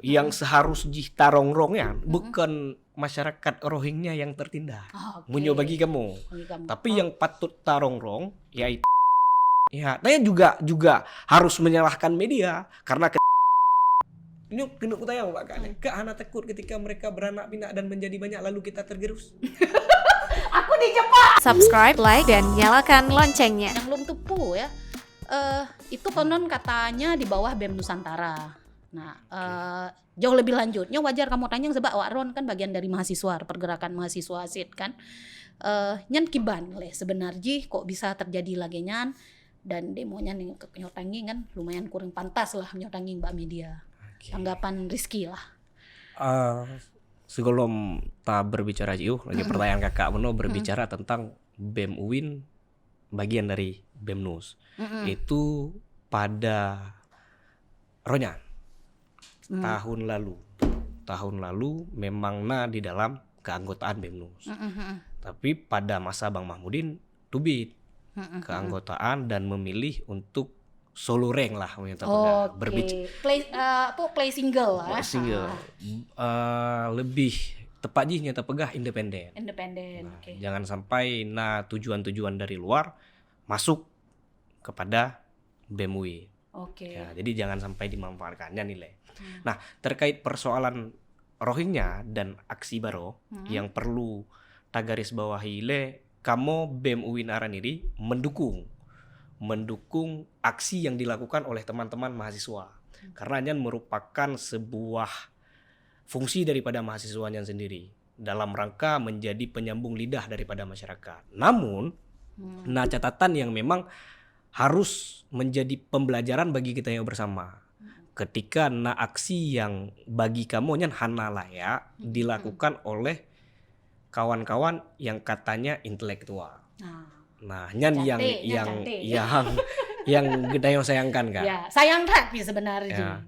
Yang seharusnya tarongrongnya bukan masyarakat Rohingya yang tertindas. Munyo bagi kamu. Tapi yang patut tarongrong yaitu ya, saya juga harus menyalahkan media karena ini kena kutanya Pak Kak. Kak Hana takut ketika mereka beranak pinak dan menjadi banyak lalu kita tergerus. Aku dijebak. Subscribe, like, dan nyalakan loncengnya. Yang belum tepu ya. Itu konon katanya di bawah BEM Nusantara. Nah, jauh lebih lanjutnya wajar kamu tanya sebab Wak Ron kan bagian dari mahasiswa, pergerakan mahasiswa ASID kan. Nyan kiban leh sebenarnya kok bisa terjadi lagi nyan dan demonya nih nyotangi kan lumayan kurang pantas lah nyotangi Mbak Media. Tanggapan Rizky lah. Sebelum tak berbicara lagi pertanyaan kakak Meno berbicara tentang BEM UIN bagian dari BEM NUS. Itu pada Ronya tahun lalu memang di dalam keanggotaan BEM NUS. Tapi pada masa Bang Mahmudin tubit keanggotaan dan memilih untuk solo rank lah play single lah. Lebih tepatnya nyata pegah independen. Jangan sampai tujuan-tujuan dari luar masuk kepada BEM UIN. Ya, jadi jangan sampai dimanfaatkannya nilai. Nah, terkait persoalan Rohingya dan aksi Baro yang perlu tagaris bawahi kamu BEM UIN Araniri mendukung aksi yang dilakukan oleh teman-teman mahasiswa. Karena merupakan sebuah fungsi daripada mahasiswanya sendiri dalam rangka menjadi penyambung lidah daripada masyarakat. Namun, catatan yang memang harus menjadi pembelajaran bagi kita yang bersama. Ketika aksi yang bagi kamu hana layak dilakukan oleh kawan-kawan yang katanya intelektual. Yang kita yang sayangkan kan. Ya, sayang tapi sebenarnya. Ya.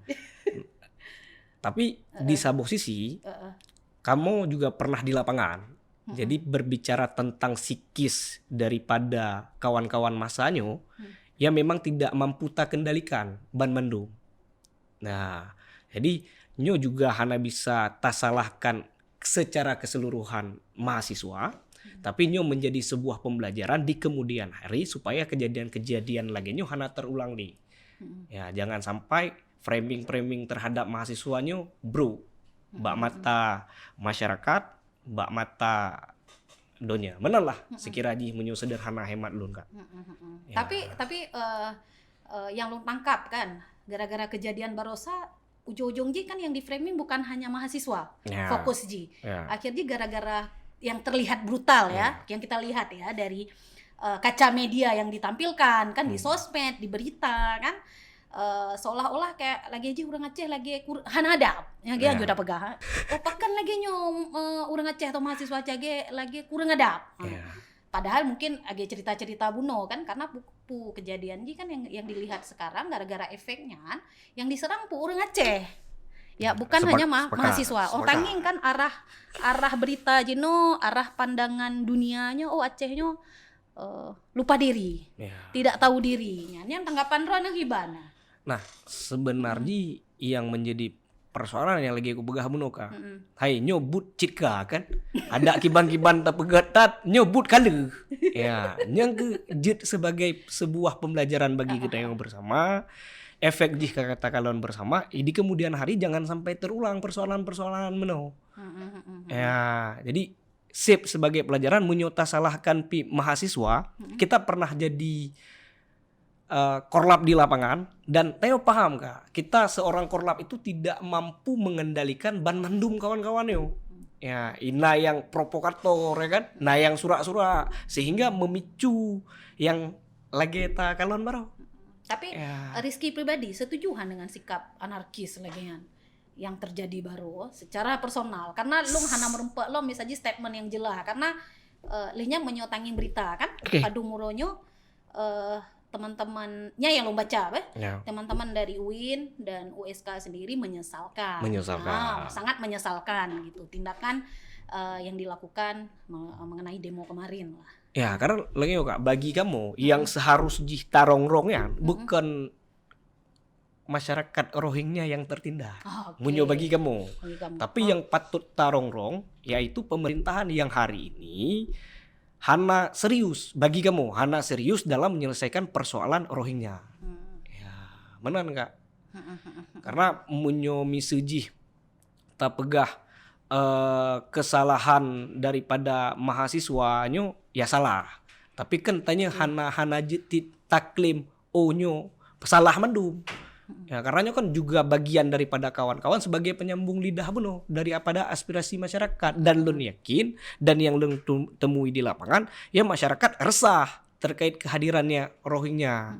Tapi di satu sisi kamu juga pernah di lapangan. Jadi berbicara tentang psikis daripada kawan-kawan masanya yang memang tidak mampu tak kendalikan ban mendung. Nah, jadi nyo juga hanya bisa tak salahkan secara keseluruhan mahasiswa, tapi nyo menjadi sebuah pembelajaran di kemudian hari supaya kejadian-kejadian lagi nyo hanya terulang nih. Ya, jangan sampai framing terhadap mahasiswa nyo, bak mata masyarakat, bak mata dunia. Menalah sekiranya menyo sederhana hemat lun Kak. Ya. Tapi yang lu tangkap kan gara-gara kejadian Barosa ujung-ujung kan yang di framing bukan hanya mahasiswa, fokus akhirnya gara-gara yang terlihat brutal yang kita lihat ya dari kaca media yang ditampilkan kan di sosmed, di berita kan seolah-olah kayak lagi aja orang Aceh lagi hanadap yang dia juga pegah pakan lagi orang Aceh atau mahasiswa Aceh lagi kurang adab. Padahal mungkin agak cerita-cerita buno kan karena kejadian kan yang dilihat sekarang gara-gara efeknya yang diserang orang Aceh. Ya bukan hanya mahasiswa. Tanging kan arah berita jeno, arah pandangan dunianya Acehnya lupa diri. Tidak tahu dirinya. Ini tanggapan Ron gimana? Nah, sebenarnya yang menjadi persoalan yang lagi aku begah munoka. Hai nyobut citka kan. Ada kiban-kiban tapegatat nyobut kali. Ya, yang kejut sebagai sebuah pembelajaran bagi kita yang bersama. Efek jika kata kalian bersama, di kemudian hari jangan sampai terulang persoalan-persoalan meno. Ya, jadi sip sebagai pelajaran menyota salahkan mahasiswa. Kita pernah jadi korlap di lapangan dan Teo paham Kak, kita seorang korlap itu tidak mampu mengendalikan ban mendung kawan-kawannya. Ya, ina yang provokator ya kan, yang surak-surak sehingga memicu yang lagi tak kalon baru. Tapi Rizky pribadi setujuan dengan sikap anarkis lagian yang terjadi baru secara personal karena lu hana merempek lo misalnya statement yang jelas karena lihnya menyotangin berita kan Padung Muronyo teman-temannya yang lo baca teman-teman dari UIN dan USK sendiri menyesalkan. Sangat menyesalkan gitu tindakan yang dilakukan mengenai demo kemarin lah. Ya karena lagi Kak bagi kamu yang seharusnya tarongrongnya bukan masyarakat Rohingya yang tertindas. Oke. Munyo bagi kamu. Bagi kamu. Tapi yang patut tarongrong yaitu pemerintahan yang hari ini hana serius bagi kamu, hana serius dalam menyelesaikan persoalan Rohingya. Ya, benar enggak? Karena munyo misujih tak pegah kesalahan daripada mahasiswanyo ya salah. Tapi kan tanya hana taklaim onyo salah mendum. Ya, karena kan juga bagian daripada kawan-kawan sebagai penyambung lidah beno daripada aspirasi masyarakat, dan lun yakin dan yang lun temui di lapangan ya masyarakat resah terkait kehadirannya Rohingya.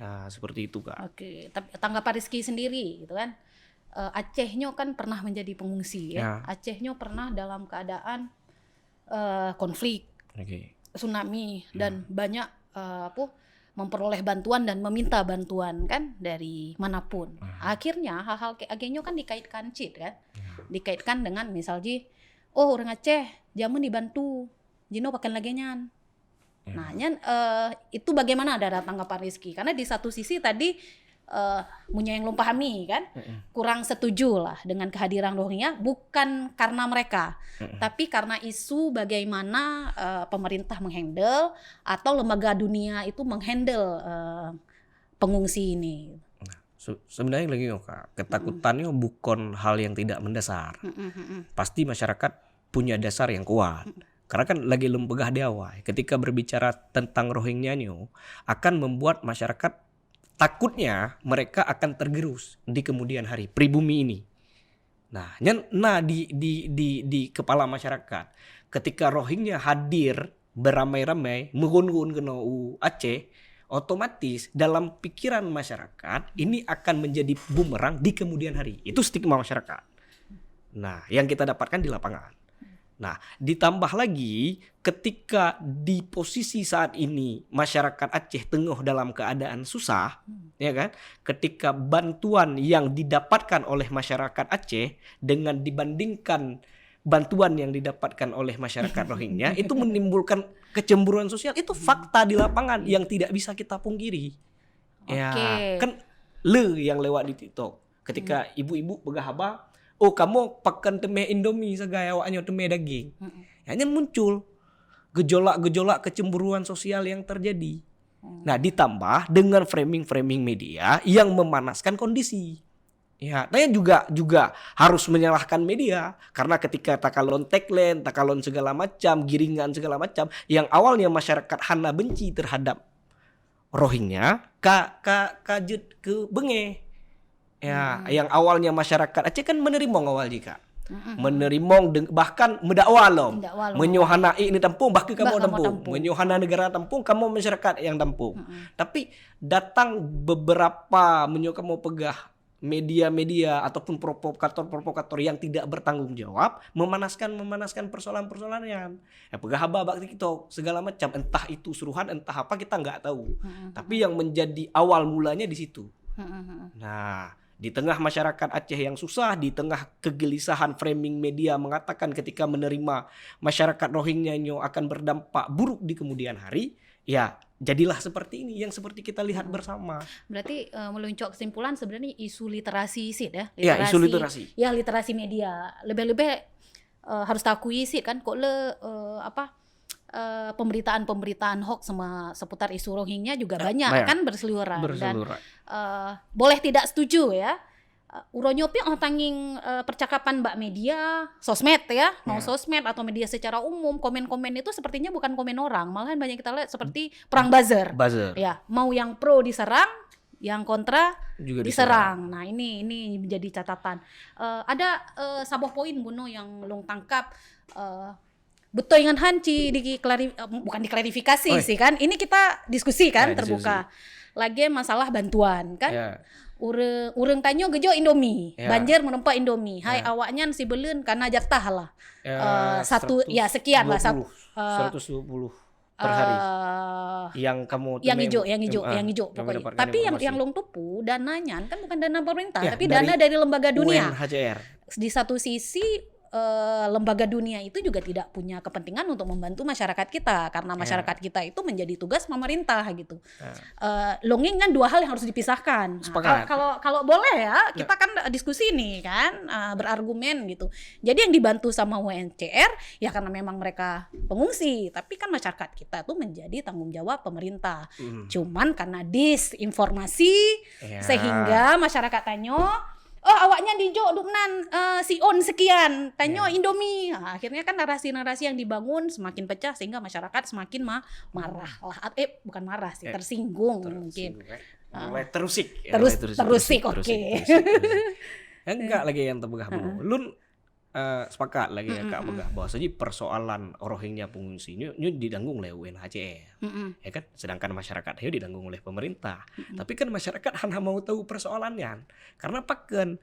Ya seperti itu Kak. Oke, tapi tanggapan Rizky sendiri gitu kan. Acehnya kan pernah menjadi pengungsi ya. Acehnya pernah dalam keadaan konflik, tsunami dan banyak memperoleh bantuan dan meminta bantuan kan dari manapun. Akhirnya hal-hal kayak agengnya kan dikaitkan kan. Dikaitkan dengan misalnya orang Aceh jaman dibantu Jino pakai lagenyan. Nah, itu bagaimana ada tanggapan Rizky? Karena di satu sisi tadi Munya yang belum pahami kan kurang setuju lah dengan kehadiran Rohingya, bukan karena mereka tapi karena isu bagaimana pemerintah menghandle atau lembaga dunia itu menghandle pengungsi ini. Sebenarnya lagi Kak, ketakutannya bukan hal yang tidak mendasar. Pasti masyarakat punya dasar yang kuat. Karena kan lagi lempegah di awal ketika berbicara tentang Rohingya akan membuat masyarakat takutnya mereka akan tergerus di kemudian hari pribumi ini. Nah, di kepala masyarakat ketika Rohingya hadir beramai-ramai mengun-ngun ke Aceh, otomatis dalam pikiran masyarakat ini akan menjadi bumerang di kemudian hari. Itu stigma masyarakat. Nah, yang kita dapatkan di lapangan. Nah, ditambah lagi ketika di posisi saat ini masyarakat Aceh tengah dalam keadaan susah, ya kan? Ketika bantuan yang didapatkan oleh masyarakat Aceh dengan dibandingkan bantuan yang didapatkan oleh masyarakat Rohingya itu menimbulkan kecemburuan sosial. Itu fakta di lapangan yang tidak bisa kita pungkiri. Ya, kan yang lewat di TikTok ketika ibu-ibu begahaba, oh kamu pakan temeh Indomie segaya awaknya temeh daging. Hanya muncul gejolak-gejolak kecemburuan sosial yang terjadi. Nah, ditambah dengan framing-framing media yang memanaskan kondisi. Ya, saya juga harus menyalahkan media karena ketika takalon tagline, takalon segala macam, giringan segala macam yang awalnya masyarakat hana benci terhadap Rohingya kajet ke benge. Ya, yang awalnya masyarakat Aceh kan menerima awal jika. Menerima bahkan mendakwa loh. Menyohana ini tampung bahkan kamu tampung. Menyohana negara tampung kamu masyarakat yang tampung. Tapi datang beberapa kamu pegah media-media ataupun provokator yang tidak bertanggung jawab memanaskan persoalan-persoalan yang pegah haba bakti kita segala macam, entah itu suruhan entah apa kita nggak tahu. Tapi yang menjadi awal mulanya di situ. Nah, di tengah masyarakat Aceh yang susah, di tengah kegelisahan framing media mengatakan ketika menerima masyarakat Rohingya akan berdampak buruk di kemudian hari, ya jadilah seperti ini yang seperti kita lihat bersama. Berarti meluncur kesimpulan sebenarnya isu literasi sih ya. Isu literasi. Ya, literasi media. Lebih-lebih harus takui sih kan kok pemberitaan hoax seputar isu Rohingya juga banyak kan berseliweran. Dan boleh tidak setuju ya. Uronyopi tanging percakapan mbak media, sosmed ya, mau sosmed atau media secara umum, komen-komen itu sepertinya bukan komen orang, malahan banyak kita lihat seperti perang buzzer. Ya, mau yang pro diserang, yang kontra juga diserang. Nah, ini menjadi catatan. Ada sebuah poin Buno yang long tangkap. Betul ingat hanci bukan diklarifikasi sih kan. Ini kita diskusi kan terbuka. Lagi masalah bantuan kan. Urang tanyo gejo Indomie. Banjir menempa Indomie. Hai awaknya si belen karena jatah lah. Sekian lah 120 per hari. Yang kamu yang hijau pokoknya. Tapi yang long tupu dananya kan bukan dana pemerintah tapi dana dari lembaga dunia. UNHCR. Di satu sisi lembaga dunia itu juga tidak punya kepentingan untuk membantu masyarakat kita, karena masyarakat kita itu menjadi tugas pemerintah gitu. Longing kan dua hal yang harus dipisahkan. Kalau boleh ya kita kan diskusi nih kan, berargumen gitu. Jadi yang dibantu sama UNHCR ya karena memang mereka pengungsi, tapi kan masyarakat kita tuh menjadi tanggung jawab pemerintah. Cuman karena disinformasi sehingga masyarakat tanyo, oh awaknya di Jo Duknan Sion sekian, tanyo Indomie. Nah, akhirnya kan narasi-narasi yang dibangun semakin pecah sehingga masyarakat semakin marah lah. Bukan marah sih, tersinggung mungkin. Mulai terusik. Terusik, oke. Enggak lagi yang terbegah dulu. Lun sepakat lagi ya Kak Begah bahwa saja persoalan Rohingya pengungsi ini didanggung oleh UNHCR. Ya kan, sedangkan masyarakat itu didanggung oleh pemerintah. Tapi kan masyarakat hanya mau tahu persoalannya karena paken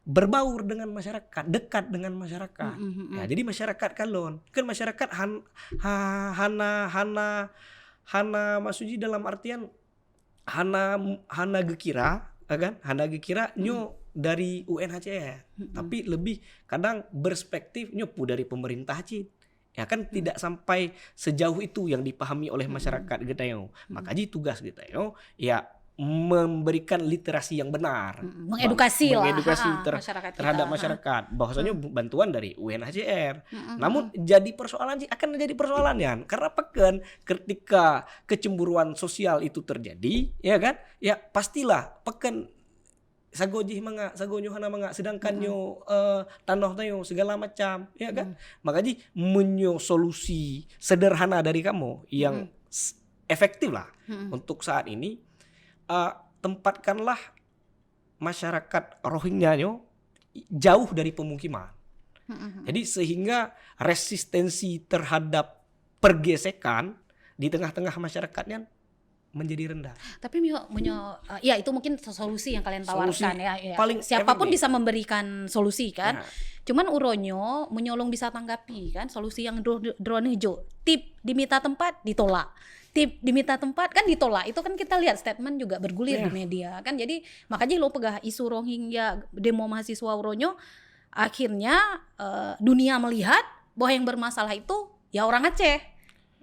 berbaur dengan masyarakat, dekat dengan masyarakat. Ya, jadi masyarakat kan masyarakat hana maksudnya dalam artian hana gekira kan, hana gekira nyo dari UNHCR, tapi lebih kadang berspektif nyopu dari pemerintah Cid. Ya kan tidak sampai sejauh itu yang dipahami oleh masyarakat Getayo. Makanya tugas Getayo ya memberikan literasi yang benar, mengedukasi masyarakat terhadap masyarakat. Bahwasanya bantuan dari UNHCR. Namun jadi persoalan akan menjadi persoalannya karena pekan ketika kecemburuan sosial itu terjadi, ya kan? Ya pastilah pekan sagoji manga, sagonyo hana manga, sedangkan nyo tanah tayo segala macam, ya kan? Makanya menyo solusi sederhana dari kamu yang efektif lah untuk saat ini, tempatkanlah masyarakat Rohingya nyo jauh dari pemukiman. Jadi sehingga resistensi terhadap pergesekan di tengah-tengah masyarakatnya menjadi rendah. Tapi ya itu mungkin solusi yang kalian tawarkan ya. Paling siapapun bisa memberikan solusi kan. Cuman uronyo menyolong bisa tanggapi kan solusi yang drone hijau. Tip diminta tempat ditolak. Tip diminta tempat kan ditolak. Itu kan kita lihat statement juga bergulir di media kan. Jadi makanya lo pegah isu Rohingya demo mahasiswa uronyo, akhirnya dunia melihat bahwa yang bermasalah itu ya orang Aceh.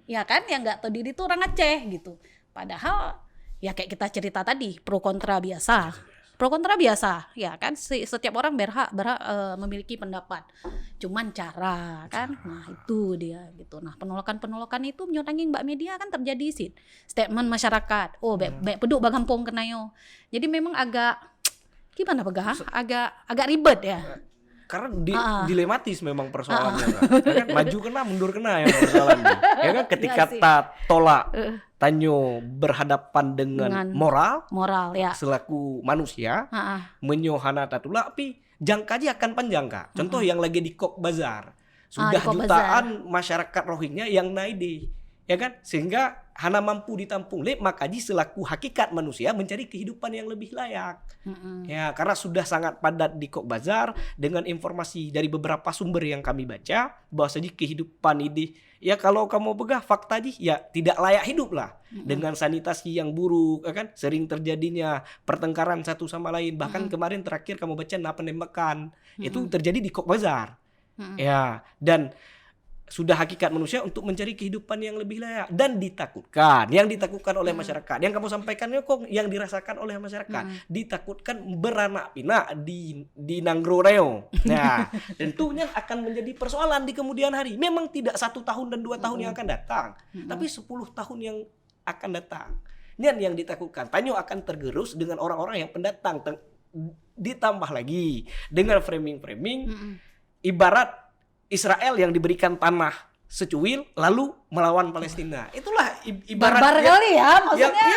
Ya kan, yang enggak tahu diri itu orang Aceh gitu. Padahal ya kayak kita cerita tadi, pro kontra biasa, ya kan. Setiap orang berhak memiliki pendapat. Cuman cara kan, nah itu dia gitu. Nah penolakan itu menyotangin mbak media kan terjadi sih. Statement masyarakat, baik peduk bagampong kenayo. Jadi memang agak gimana Begah? Agak ribet ya. Karena dilematis memang persoalannya kan. Ya kan? Maju kena mundur kena yang persoalannya. Ya kan ketika tolak tanyo berhadapan dengan moral ya selaku manusia, menyohana tatula tapi jangkanya akan panjang Kak. Contoh yang lagi di Cox's Bazar. Sudah jutaan masyarakat Rohingya yang naide. Ya kan? Sehingga hana mampu ditampung makanya selaku hakikat manusia mencari kehidupan yang lebih layak. Ya, karena sudah sangat padat di Cox's Bazar dengan informasi dari beberapa sumber yang kami baca bahwasanya kehidupan ini ya kalau kamu begah fakta ya tidak layak hidup lah. Dengan sanitasi yang buruk, ya kan? Sering terjadinya pertengkaran satu sama lain. Bahkan kemarin terakhir kamu baca penembakan itu terjadi di Cox's Bazar. Ya, dan sudah hakikat manusia untuk mencari kehidupan yang lebih layak dan ditakutkan. Yang ditakutkan oleh masyarakat, yang kamu sampaikan kok yang dirasakan oleh masyarakat, ditakutkan beranak pinak di Nanggro Reo. Nah, tentunya akan menjadi persoalan di kemudian hari. Memang tidak 1 tahun dan 2 tahun yang akan datang, tapi 10 tahun yang akan datang. Ini yang ditakutkan. Tanyo akan tergerus dengan orang-orang yang pendatang. Ditambah lagi dengan framing ibarat Israel yang diberikan tanah secuil lalu melawan Palestina. Itulah ibarat barbar kali ya maksudnya.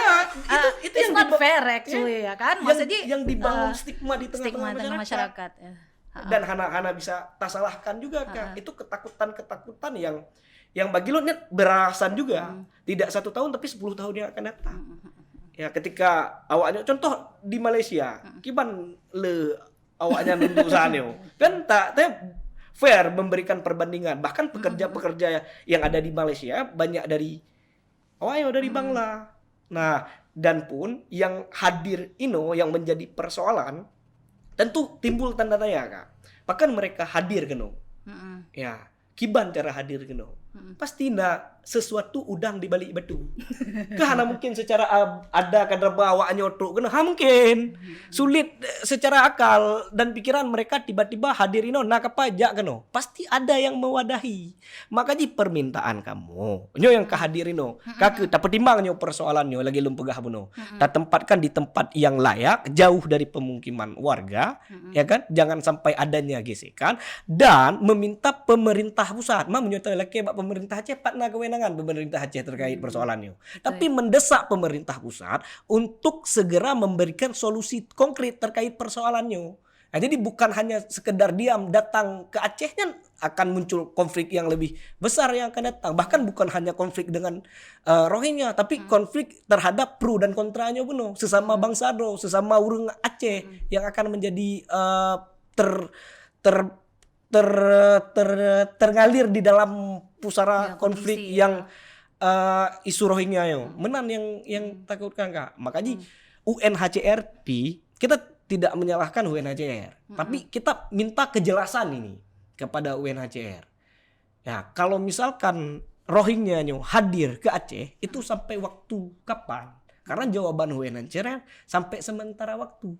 Itu yang not fair actually ya kan. Maksudnya yang dibangun stigma di tengah-tengah masyarakat. Dan hana bisa tasalahkan juga Kak. Itu ketakutan yang bagi lo berasan juga. Tidak 1 tahun tapi 10 tahun yang akan datang. Ya ketika awaknya contoh di Malaysia, kiban le awaknya nunjuk sana kan tak fair memberikan perbandingan. Bahkan pekerja-pekerja yang ada di Malaysia banyak dari Bangla. Nah, dan pun yang hadir yang menjadi persoalan tentu timbul tanda tanya Kak. Bahkan mereka hadir Ya, kiban cara hadir keno. Pasti nak sesuatu udang di balik batu. Karena mungkin secara ada kadar bawa nyotok kena mungkin sulit secara akal dan pikiran mereka tiba-tiba hadir ino nak pajak keno. Pasti ada yang mewadahi. Makanya permintaan kamu nyo yang kehadir ino kake tak pertimbang nyo persoalan nyo lagi lumpegah buno. Tak tempatkan di tempat yang layak jauh dari pemukiman warga, ya kan? Jangan sampai adanya gesekan dan meminta pemerintah pusat menyertai lagi pemerintah Aceh pat kewenangan pemerintah Aceh terkait persoalannya. Tapi mendesak pemerintah pusat untuk segera memberikan solusi konkret terkait persoalannya. Nah, jadi bukan hanya sekedar diam datang ke Acehnya akan muncul konflik yang lebih besar yang akan datang. Bahkan bukan hanya konflik dengan Rohingya, tapi konflik terhadap pro dan kontranya buno sesama bangsa do, sesama urang Aceh yang akan menjadi tergalir di dalam pusara konflik yang isu Rohingya yo. Menan yang takutkan Kak. Makanya UNHCR kita tidak menyalahkan UNHCR, tapi kita minta kejelasan ini kepada UNHCR. Ya, kalau misalkan Rohingya hadir ke Aceh itu sampai waktu kapan? Karena jawaban UNHCR sampai sementara waktu.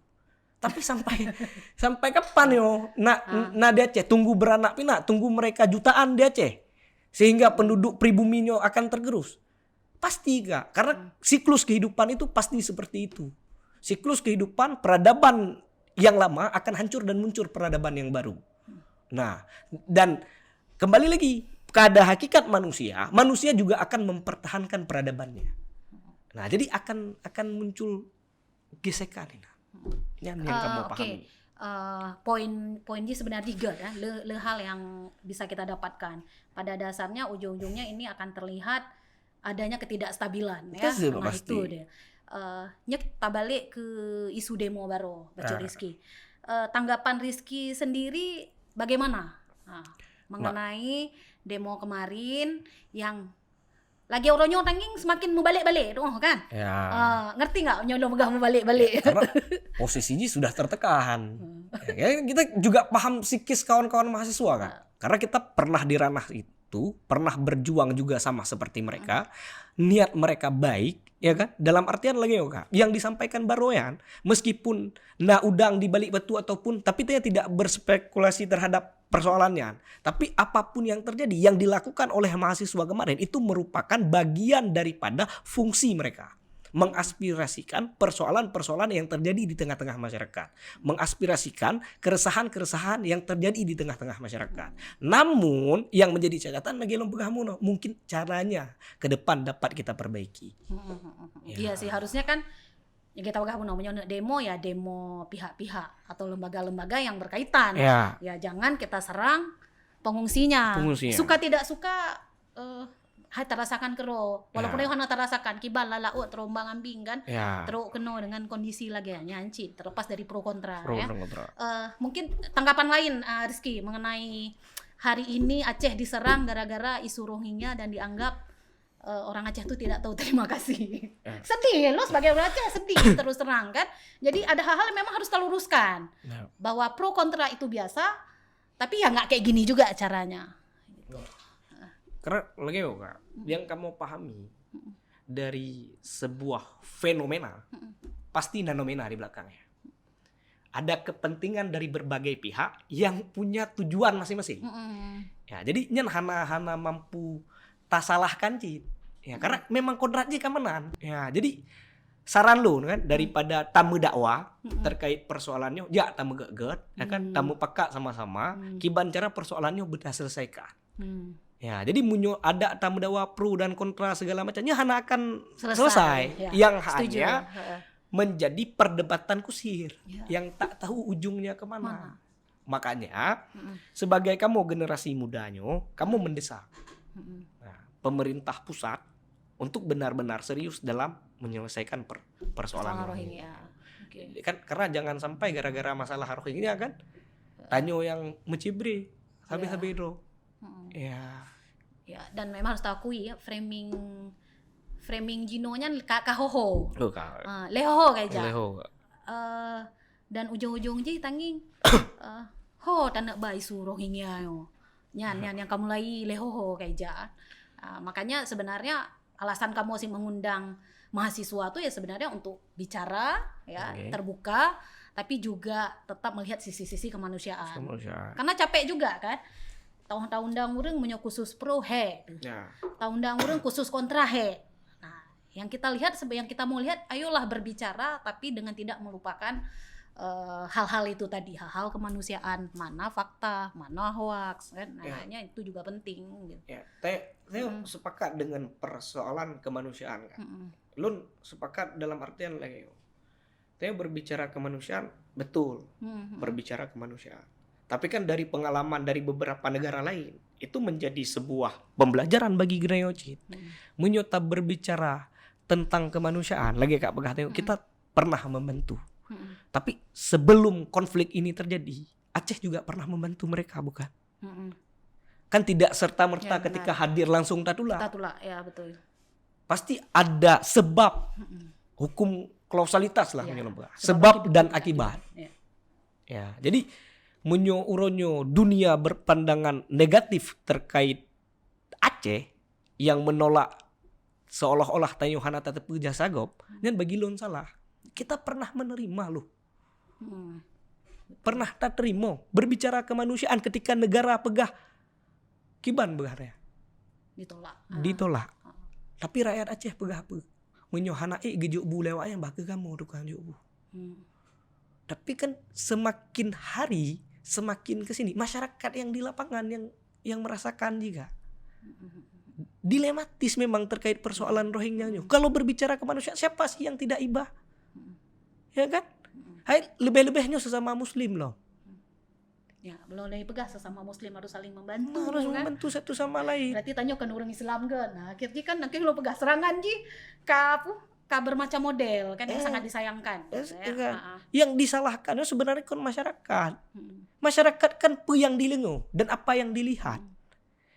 Tapi sampai kapan yo? Nah di Aceh tunggu beranak pinak, tunggu mereka jutaan di Aceh. Sehingga penduduk pribuminya akan tergerus. Pasti Kak, karena siklus kehidupan itu pasti seperti itu. Siklus kehidupan peradaban yang lama akan hancur dan muncul peradaban yang baru. Nah, dan kembali lagi pada hakikat manusia juga akan mempertahankan peradabannya. Nah, jadi akan muncul gesekan ini. Yang kamu pahami. Poin-poinnya sebenarnya 3 ya, le hal yang bisa kita dapatkan. Pada dasarnya ujung-ujungnya ini akan terlihat adanya ketidakstabilan ya. Nah, itu deh. Nyek balik ke isu demo baru baca Rizky. Tanggapan Rizky sendiri bagaimana mengenai demo kemarin yang lagi orangnya tanging semakin membalik-balik tuh kan? Ya. Ngerti nggak nyolong megah membalik-balik? Karena posisinya sudah tertekan. Ya, kita juga paham psikis kawan-kawan mahasiswa kan. Karena kita pernah di ranah itu, pernah berjuang juga sama seperti mereka. Niat mereka baik, ya kan? Dalam artian lagi Kak, yang disampaikan Baroyan, meskipun udang di balik batu ataupun, tapi dia tidak berspekulasi terhadap persoalannya. Tapi apapun yang terjadi, yang dilakukan oleh mahasiswa kemarin itu merupakan bagian daripada fungsi mereka. Mengaspirasikan persoalan-persoalan yang terjadi di tengah-tengah masyarakat. Mengaspirasikan keresahan-keresahan yang terjadi di tengah-tengah masyarakat. Namun yang menjadi catatan lagi Lompegahmuno, mungkin caranya ke depan dapat kita perbaiki. Iya sih, harusnya kan yang kita namanya demo ya demo pihak-pihak atau lembaga-lembaga yang berkaitan. Ya jangan kita serang pengungsinya. Suka tidak suka terasakan kero. Walaupun yang terasakan kibal lalau terombang ambing kan. Terus kena dengan kondisi lagi nyanci terlepas dari pro kontra ya. Mungkin tanggapan lain Rizky mengenai hari ini Aceh diserang gara-gara isu Rohingya dan dianggap orang Aceh tuh tidak tahu terima kasih. Sedih lo sebagai orang Aceh sedih terus terang kan. Jadi ada hal-hal yang memang harus kita luruskan. Bahwa pro kontra itu biasa, tapi ya nggak kayak gini juga caranya. Karena lagi Kak, yang kamu pahami dari sebuah fenomena pasti nanomena di belakangnya. Ada kepentingan dari berbagai pihak yang punya tujuan masing-masing. Ya, jadi nyen hana mampu tasalahkan cit. Ya, karena memang kodratnya kamenan. Ya, jadi saran lu kan daripada tamu dakwah terkait persoalannya, ya tamu geget, ya kan tamu peka sama-sama, kiban cara persoalannya sudah selesaikan. Ya, jadi munyo ada tamu dakwah pro dan kontra segala macamnya hana akan selesai. Ya, yang setuju. Hanya menjadi perdebatan kusir yang tak tahu ujungnya kemana. Makanya sebagai kamu generasi mudanya, kamu mendesak pemerintah pusat untuk benar-benar serius dalam menyelesaikan persoalan Rohingya. Kan karena jangan sampai gara-gara masalah Rohingya kan tanyo yang mencibre habis-habis itu. Ya, dan memang harus takui ya framing jinonya kahoho. Leho kayak dan ujung-ujung je tanging ho tanah bai su Rohingya yo. yang kamu mulai lehoho kayak ja. Makanya sebenarnya alasan kamu sih mengundang mahasiswa tuh ya sebenarnya untuk bicara ya, terbuka, tapi juga tetap melihat sisi-sisi kemanusiaan. Karena capek juga kan. Tahun-tahun urang punya khusus pro he. Tahun-tahun urang khusus kontra he. Nah, yang kita lihat yang kita mau lihat, ayolah berbicara tapi dengan tidak melupakan hal-hal itu tadi, hal-hal kemanusiaan, mana fakta, mana hoax kan. Nah, itu juga penting gitu. Ya, Teo sepakat dengan persoalan kemanusiaan kan. Lun sepakat dalam artian lagi. Teo berbicara kemanusiaan betul. Berbicara kemanusiaan. Tapi kan dari pengalaman dari beberapa negara lain itu menjadi sebuah pembelajaran bagi Gnayocit. Menyota berbicara tentang kemanusiaan, lagi Kak Pegah Teo, kita pernah membantu. Tapi sebelum konflik ini terjadi, Aceh juga pernah membantu mereka, bukan? Kan tidak serta-merta ketika hadir langsung tatula. Ya betul. Pasti ada sebab hukum klausalitas lah, sebab dan akibat. Ya, jadi munyo uronyo dunia berpandangan negatif terkait Aceh yang menolak seolah-olah Tanyo Hana Tatepu Jasagop, dan bagi lon salah. Kita pernah menerima loh. Pernah tak terima berbicara kemanusiaan ketika negara pegah kiban begah ditolak. Tapi rakyat Aceh pegah apa? Menyohana gejuk bu lewat yang baka kamu tukang juk bu. Tapi kan semakin hari semakin kesini masyarakat yang di lapangan yang merasakan juga. Dilematis memang terkait persoalan Rohingya. Kalau berbicara kemanusiaan, siapa sih yang tidak iba? Ya kan? Hai, lebih-lebihnya sesama muslim loh. Ya, belum lagi pegah sesama muslim harus saling membantu. Harus kan? membantu satu sama lain. Berarti tanya kan orang Islam kan. Nah, akhirnya kan nanti lo pegah serangan ji ka bermacam model kan yang sangat disayangkan. Yang disalahkan sebenarnya kan masyarakat. Masyarakat kan yang dilengo dan apa yang dilihat.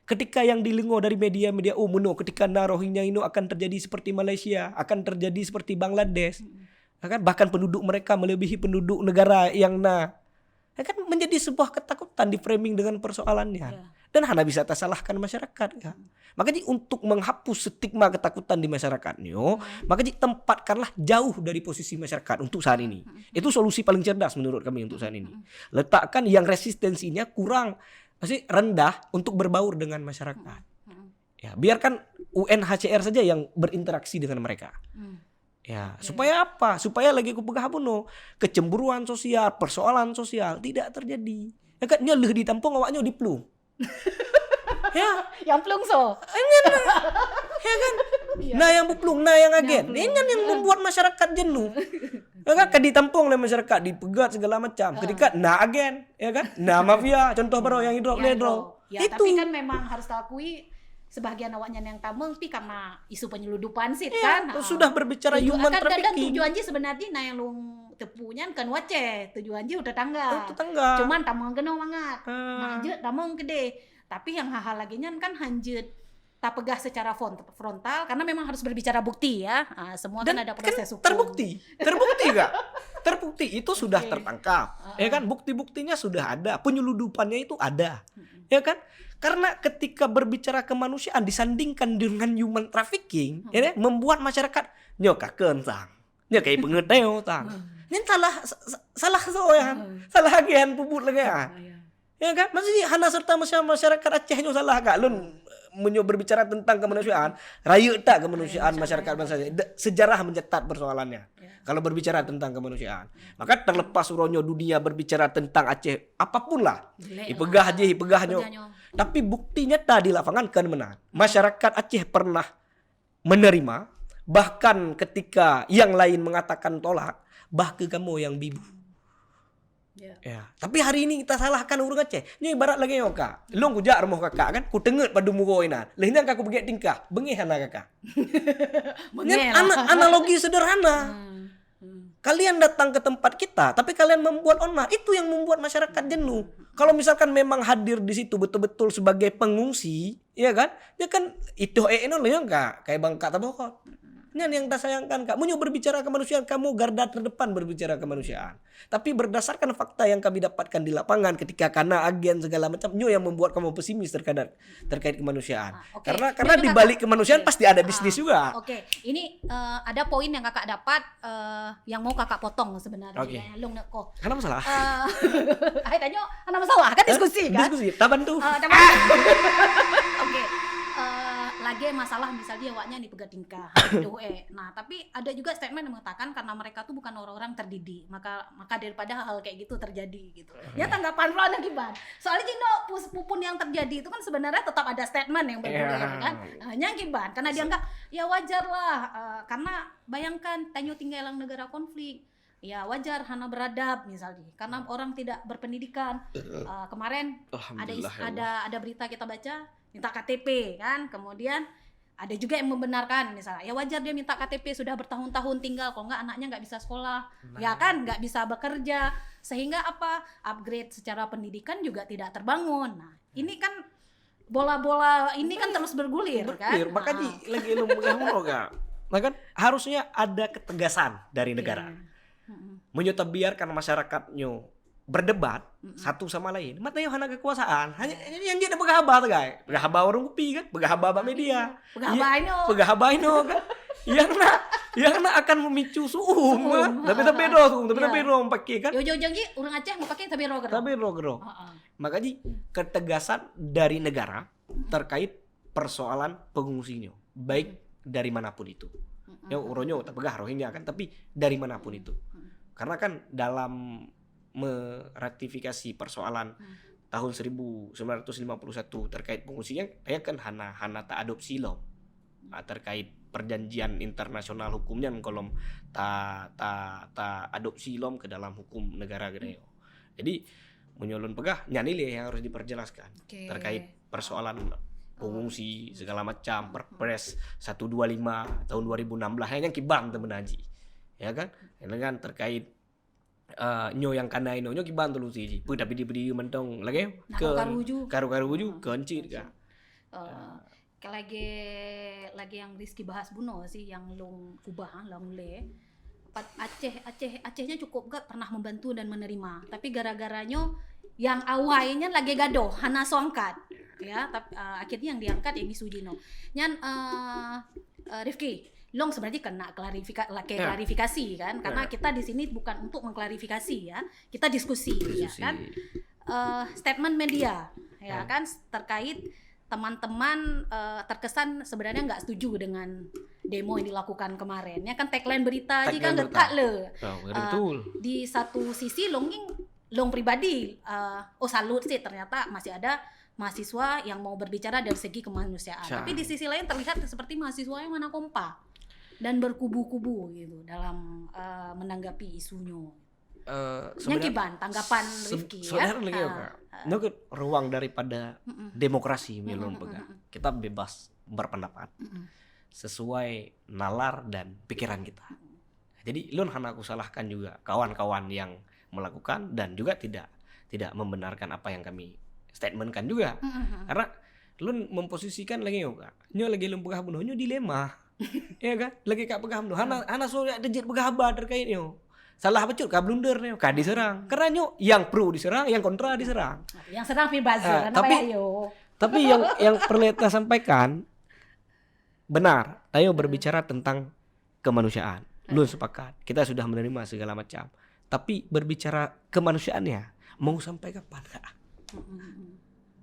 Ketika yang dilengo dari media-media umum, ketika Rohingya ini akan terjadi seperti Malaysia, akan terjadi seperti Bangladesh. Bahkan penduduk mereka melebihi penduduk negara yang kan menjadi sebuah ketakutan di framing dengan persoalannya. Dan hanya bisa tersalahkan masyarakat kan. Makanya untuk menghapus stigma ketakutan di masyarakatnya, makanya tempatkanlah jauh dari posisi masyarakat untuk saat ini. Itu solusi paling cerdas menurut kami untuk saat ini. Letakkan yang resistensinya kurang rendah untuk berbaur dengan masyarakat. Ya, biarkan UNHCR saja yang berinteraksi dengan mereka. Ya, supaya apa? Supaya lagi aku pegah bunuh kecemburuan sosial, persoalan sosial tidak terjadi. Ya kan nyeleh ditampung awaknya diplung. Ya, yang plung so. Ya kan? Nah yang buplung, nah yang agen. Ini kan yang membuat masyarakat jenuh. Ya kan? Ditampung oleh masyarakat, dipegat segala macam. Ketika nah agen, ya kan? Nah mafia, contoh baru yang hidrok. Ya, itu. Tapi kan memang harus diakui sebagian awaknya yang tameng pi karena isu penyeludupan sih kan. Sudah berbicara human trafficking. Dan tujuan ji sebenarnya nah yang lu tepunya kan wace. Tujuan ji udah tangga. Cuman tameng kena banget. Manjut tameng gede. Tapi yang hal-hal lagi kan hanjut tak pegah secara frontal karena memang harus berbicara bukti ya. Semua dan kan ada proses hukum. Terbukti enggak? Terbukti itu sudah tertangkap. Ya kan bukti-buktinya sudah ada, penyeludupannya itu ada. Ya kan? Karena ketika berbicara kemanusiaan disandingkan dengan human trafficking, ya, membuat masyarakat nyoka kentang, nyoka pengeteo tang. Ini salah soyan, salah agen puput lagi ya. Ya kan? Masih hana serta masyarakat Aceh nyo salah kak lun berbicara tentang kemanusiaan, rayu tak kemanusiaan masyarakat bangsa sejarah mencatat persoalannya. Kalau berbicara tentang kemanusiaan, maka terlepas uronyo dunia berbicara tentang Aceh apapun lah, ipegahnya. Tapi bukti nyata di lapangan kan menang. Masyarakat Aceh pernah menerima, bahkan ketika yang lain mengatakan tolak, bahkan kamu yang bibu. Ya. Tapi hari ini kita salahkan orang Aceh. Ini ibarat lagi yoka. Long kujak rumah kakak kan, ku tenget pada muka ina. Lehnya kakak pergi tingkah, bengih anak kakak. Analogi sederhana. Kalian datang ke tempat kita, tapi kalian membuat onar. Itu yang membuat masyarakat jenuh. Kalau misalkan memang hadir di situ betul-betul sebagai pengungsi, ya kan? Ya kan itu eno loh ya enggak kayak Bangka Tabokot. Nyan yang tak sayangkan kak. Munyo berbicara kemanusiaan, kamu garda terdepan berbicara kemanusiaan. Tapi berdasarkan fakta yang kami dapatkan di lapangan ketika karena agen segala macam, nyo yang membuat kamu pesimis terkait kemanusiaan. Okay. Karena di balik kemanusiaan pasti ada bisnis juga. Oke, ini ada poin yang kakak dapat yang mau kakak potong sebenarnya. Oke. Long nak ko. Ada masalah? Ay tanya, ada masalah kan diskusi kan? Diskusi, taban tuh. Oke. Lagi masalah misalnya awaknya di pegat tingkah. Nah, tapi ada juga statement yang mengatakan karena mereka tuh bukan orang-orang terdidik, maka daripada hal kayak gitu terjadi gitu. Ya tanggapan lo ada gimana? Soalnya Jino pupun yang terjadi itu kan sebenarnya tetap ada statement yang bergulir kan. Hanya gimana? Karena dianggap ya wajar lah karena bayangkan Tanyo tinggal dalam negara konflik. Ya wajar Hana beradab misalnya karena orang tidak berpendidikan. Kemarin ada berita kita baca minta KTP kan, kemudian ada juga yang membenarkan misalnya ya wajar dia minta KTP sudah bertahun-tahun tinggal, kalau nggak anaknya nggak bisa sekolah, ya kan nggak bisa bekerja, sehingga apa upgrade secara pendidikan juga tidak terbangun. Nah ini kan bola-bola ini kan terus bergulir kan. Makanya lagi lu megang kan harusnya ada ketegasan dari negara. Menyuta biarkan masyarakatnya berdebat satu sama lain. Matanya hana kekuasaan. Hanya yang dia ada pegahaba tuh guys. Pegahaba orang kopi kan, pegahaba media. Pegahaba ino kan. Yang nak akan memicu suum. Tapi do pakai kan. Yo janji orang Aceh mau pakai tapi roger. Makanya ketegasan dari negara terkait persoalan pengungsinya, baik dari manapun itu. Ya uronyo tak pegah Rohingya kan, tapi dari manapun itu. Karena kan dalam meratifikasi persoalan tahun 1951 terkait pengungsian, ya kan hana tak adopsi lo terkait perjanjian internasional hukumnya kolom ta adopsi lom ke dalam hukum negara gitu. Jadi menyolon pegah nyanyi yang harus diperjelaskan terkait persoalan pengungsi segala macam Perpres 125 tahun 2016 yang kibang temen haji. Ya kan? Ini kan terkait nyo yang kanai nyo kiban tulu siji pu tapi diberi mentong lagi ke karu-karuju kencir ka lagi yang Rizky bahas buno sih yang long kubah long le Acehnya cukup gak pernah membantu dan menerima, tapi gara-garanya yang awalnya lagi gadoh hana soangkat ya tapi akhirnya yang diangkat yang Sujino nyan Rifki Long sebenarnya kena klarifikasi kan, karena kita di sini bukan untuk mengklarifikasi ya, kita diskusi. Ya kan, statement media ya kan terkait teman-teman terkesan sebenarnya nggak setuju dengan demo yang dilakukan kemarin. Ya kan tagline berita aja kan dekat le. Di satu sisi long pribadi, salut sih ternyata masih ada mahasiswa yang mau berbicara dari segi kemanusiaan. Tapi di sisi lain terlihat seperti mahasiswa yang mana kompak dan berkubu-kubu gitu dalam menanggapi isunya. Nyakiban tanggapan Rifki ya. Nukut ruang daripada demokrasi melon pegang. Kita bebas berpendapat sesuai nalar dan pikiran kita. Jadi lun hana aku salahkan juga kawan-kawan yang melakukan dan juga tidak membenarkan apa yang kami statementkan juga. Karena lun memposisikan lagi nyo lagi lun pegah bunuh nyo dilema. Ya kan lagi kak pegah bunuh hana so dejit pegah ba terkait nyo. Salah becut ka blunder nyo ka diserang. Karena nyo yang pro diserang, yang kontra diserang. Yang serang Fibazir tapi yang perleta sampaikan benar. Ayo berbicara tentang kemanusiaan. Lun sepakat. Kita sudah menerima segala macam. Tapi berbicara kemanusiaannya mau sampai kapan kak?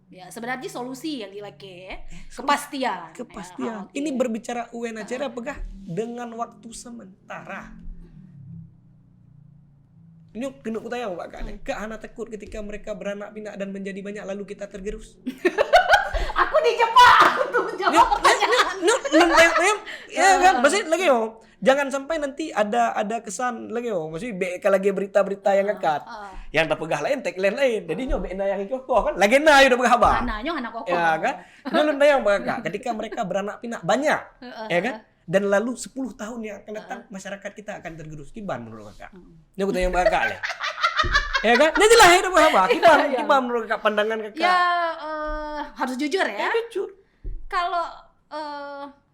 Ya sebenarnya solusi yang dilake kepastian. Ya, ini berbicara UN acara pegah dengan waktu sementara. Ini kena kutanya Pak Kak. Kak Hana takut ketika mereka beranak pinak dan menjadi banyak lalu kita tergerus. Aku dijebak, aku tuh jawab pertanyaan. Ya kan, masih lagi jangan sampai nanti ada kesan lagi masih lagi berita-berita yang ngangkat. Yang tak pegah lain, tagline lain. Jadi nyo bena yang itu kan lagi na udah pegah ba. Anaknya anak kokoh. Ya kan? Nulun yang Kak, ketika mereka beranak pinak banyak. Ya kan? Dan lalu 10 tahun yang akan datang masyarakat kita akan tergerus. Kiban menurut Kakak. Ini aku tanya Kakak ya. Ya kan? Nanti lah hidup apa? Kiban menurut Kakak pandangan Kakak. Ya harus jujur ya. Jujur. Kalau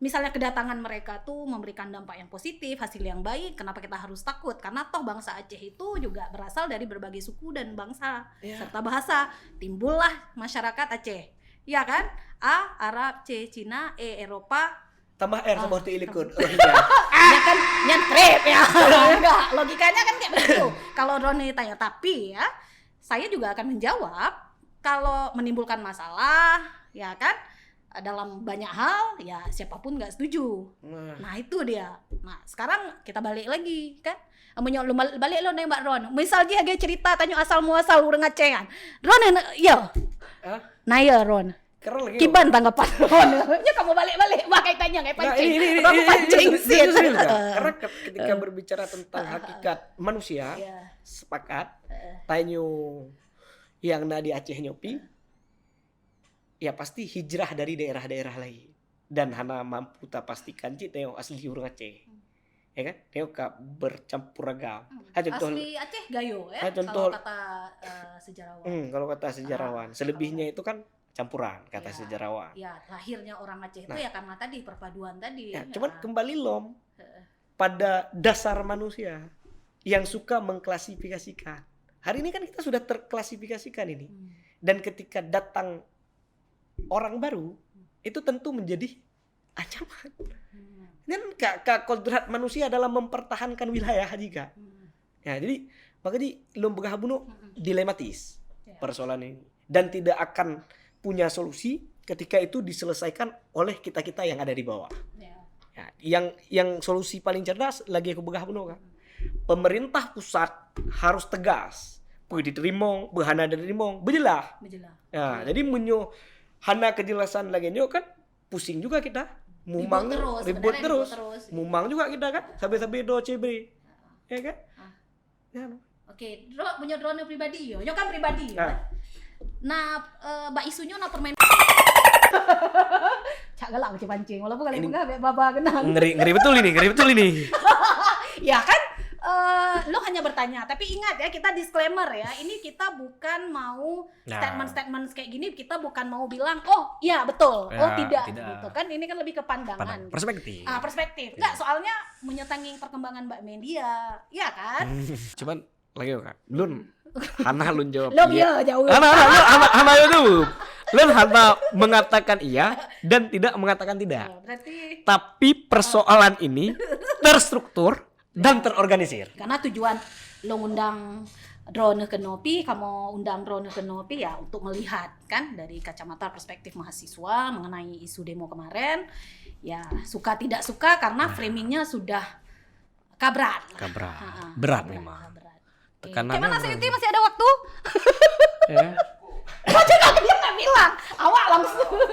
misalnya kedatangan mereka tuh memberikan dampak yang positif, hasil yang baik, kenapa kita harus takut? Karena toh bangsa Aceh itu juga berasal dari berbagai suku dan bangsa serta bahasa. Timbullah masyarakat Aceh, ya kan? A. Arab, C. Cina, E. Eropa, tambah R seperti ilikun. ya kan nyantrep ya. Enggak, logikanya kan kayak begitu. Kalau Roni tanya, tapi ya saya juga akan menjawab kalau menimbulkan masalah, ya kan? Dalam banyak hal ya siapapun nggak setuju. Nah itu dia. Nah sekarang kita balik lagi kan, balik lo nembak Ron. Misalnya dia cerita tanya asal muasal urang Acehan. Ron ya. Nah ya Ron. Kiban tanggapan Ron. Ya kamu balik-balik kaitannya kayak pancing. Kamu pancing sih. Karena ketika berbicara tentang hakikat manusia, sepakat. Tanyo yang di Aceh nyopi. Ya pasti hijrah dari daerah-daerah lain dan hana mampu tak pastikan teo asli urang Aceh, ya kan? Teo ka bercampur ragam. Asli Aceh gayo ya. Kalau kata sejarawan. Kalau kata sejarawan, selebihnya itu kan campuran kata sejarawan. Ya lahirnya orang Aceh itu ya karena tadi perpaduan tadi. Ya, cuman kembali lom pada dasar manusia yang suka mengklasifikasikan. Hari ini kan kita sudah terklasifikasikan ini, dan ketika datang orang baru itu tentu menjadi ancaman. Dan kodrat manusia dalam mempertahankan wilayah juga. Ya, jadi makanya Lombok Bunuh dilematis persoalan ini dan tidak akan punya solusi ketika itu diselesaikan oleh kita-kita yang ada di bawah. Ya, yang solusi paling cerdas lagi aku begah Bunuh kan. Pemerintah pusat harus tegas. Diterima, behana diterima, bejelah. Ya, jadi hana kejelasan lagi kan pusing juga kita, mumang ribut terus. Mumang juga kita kan sampai do cebre, ya kan? Oke, punya drone pribadi yo kan pribadi. Nah, mbak isunya na permen. Cak galak pancing, walaupun kali enggak baba kenal. Ngeri betul ini. Ya kan? Lo hanya bertanya, tapi ingat ya kita disclaimer ya, ini kita bukan mau statement kayak gini, kita bukan mau bilang oh iya betul, oh tidak gitu kan, ini kan lebih ke pandangan. Perspektif. Perspektif. Enggak, soalnya menyetangin perkembangan mbak media, ya kan? Cuman lagi kak, Lun, Hana Lun jawab iya. Jauh. Hana itu, Lun Hana mengatakan iya dan tidak mengatakan tidak. Berarti. Tapi persoalan ini terstruktur dan terorganisir. Karena tujuan lo undang drone ke Nopi, kamu undang drone ke Nopi ya untuk melihat kan dari kacamata perspektif mahasiswa mengenai isu demo kemarin. Ya suka tidak suka karena framingnya sudah kabrat. Berat memang. Tekanannya. Gimana Siti, masih ada waktu? Ya. Dia nggak bilang, awak langsung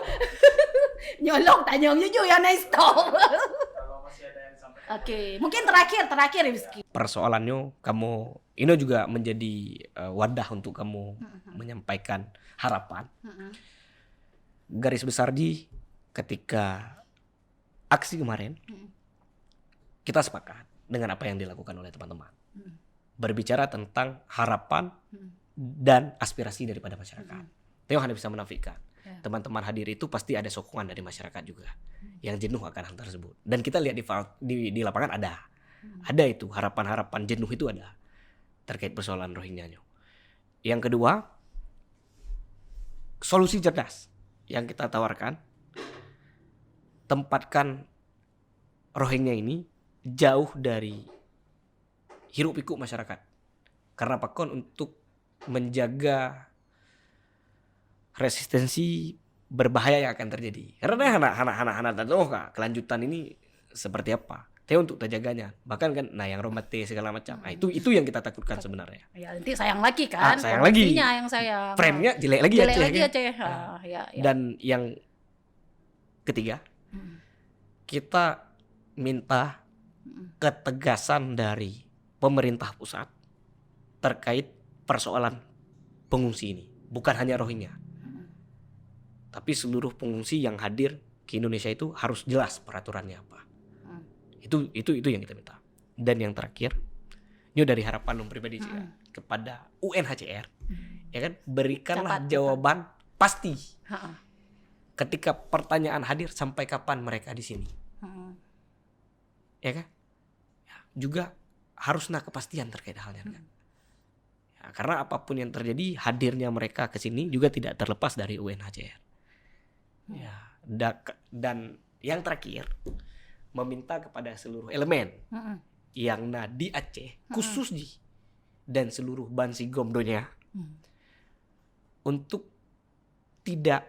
nyolong tanya jujur ya nice stop. Oke, mungkin terakhir Rizky. Persoalannya ini juga menjadi wadah untuk kamu menyampaikan harapan. Garis besar ketika aksi kemarin kita sepakat dengan apa yang dilakukan oleh teman-teman. Berbicara tentang harapan dan aspirasi daripada masyarakat. Teo hanya bisa menafikan. Teman-teman hadir itu pasti ada sokongan dari masyarakat juga yang jenuh akan hal tersebut, dan kita lihat di lapangan ada itu harapan jenuh itu ada terkait persoalan Rohingya-nya. Yang kedua, solusi cerdas yang kita tawarkan, tempatkan Rohingya ini jauh dari hiruk pikuk masyarakat, karena pakon untuk menjaga resistensi berbahaya yang akan terjadi. Karena anak-anak tahu kelanjutan ini seperti apa. Teo untuk terjaganya. Bahkan kan yang romate segala macam. Nah, itu yang kita takutkan sebenarnya. Ya nanti sayang lagi kan. Sayang lagi. Yang sayang. Frame-nya jelek lagi Aceh. Ya. Dan yang ketiga, kita minta ketegasan dari pemerintah pusat terkait persoalan pengungsi ini. Bukan hanya Rohingya, tapi seluruh pengungsi yang hadir ke Indonesia itu harus jelas peraturannya apa. Itu yang kita minta. Dan yang terakhir, ini dari harapan pribadi juga kepada UNHCR, ya kan, berikanlah jawaban pasti. ketika pertanyaan hadir, sampai kapan mereka di sini? Ya kan? Ya, juga harusnya kepastian terkait halnya kan. Ya, karena apapun yang terjadi, hadirnya mereka ke sini juga tidak terlepas dari UNHCR. Ya, dan yang terakhir, meminta kepada seluruh elemen yang di Aceh, khusus dan seluruh Bansi Gomdonya, untuk tidak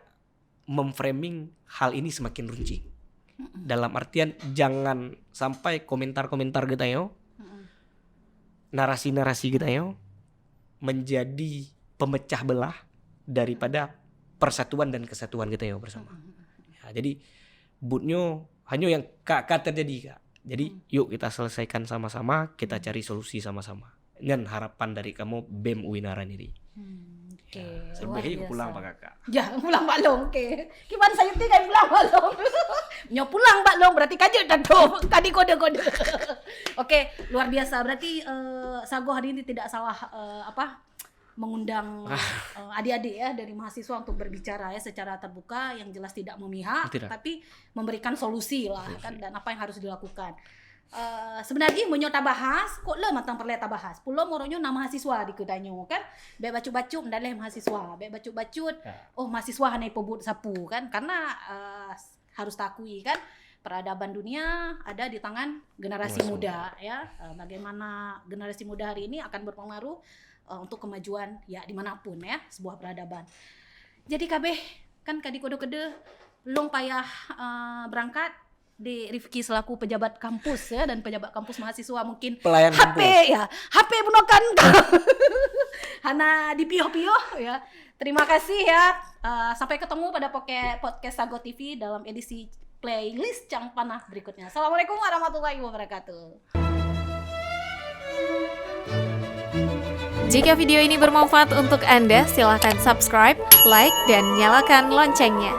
memframing hal ini semakin runcing. Dalam artian jangan sampai komentar-komentar kita yo, narasi-narasi kita yo menjadi pemecah belah daripada persatuan dan kesatuan kita yo bersama. Ya, jadi butnya hanya yang kak terjadi kak. Jadi yuk kita selesaikan sama-sama, kita cari solusi sama-sama. Dan harapan dari kamu BEM Uinaran ini. Okay. Selebihnya pulang Pak Kakak. Ya, pulang Pak Long. Okay. Gimana saya tinggal pulang Pak Long? Nyo pulang Pak Long, berarti kajet dan tadi kode-kode. Oke, luar biasa. Berarti Sago hari ini tidak salah mengundang adik-adik ya dari mahasiswa untuk berbicara ya secara terbuka, yang jelas tidak memihak, tapi memberikan solusi lah kan, dan apa yang harus dilakukan. Sebenarnya menyo bahas kok le matang perle bahas pulau moronyo nama mahasiswa di kedanyo kan be bacu-bacu mendaleh mahasiswa be bacu-bacut oh mahasiswa hanai pobut sapu kan, karena harus takui kan peradaban dunia ada di tangan generasi muda ya. Bagaimana generasi muda hari ini akan berpengaruh untuk kemajuan ya dimanapun ya sebuah peradaban. Jadi kabeh kan kadi kode-kode long payah berangkat di Rifki selaku pejabat kampus ya, dan pejabat kampus mahasiswa mungkin pelayan HP kampus. ya HP bunokan hana dipioh-pioh ya. Terima kasih ya, sampai ketemu pada podcast Sago TV dalam edisi playlist Cang Panah berikutnya. Assalamualaikum warahmatullahi wabarakatuh. Jika video ini bermanfaat untuk Anda, silakan subscribe, like, dan nyalakan loncengnya.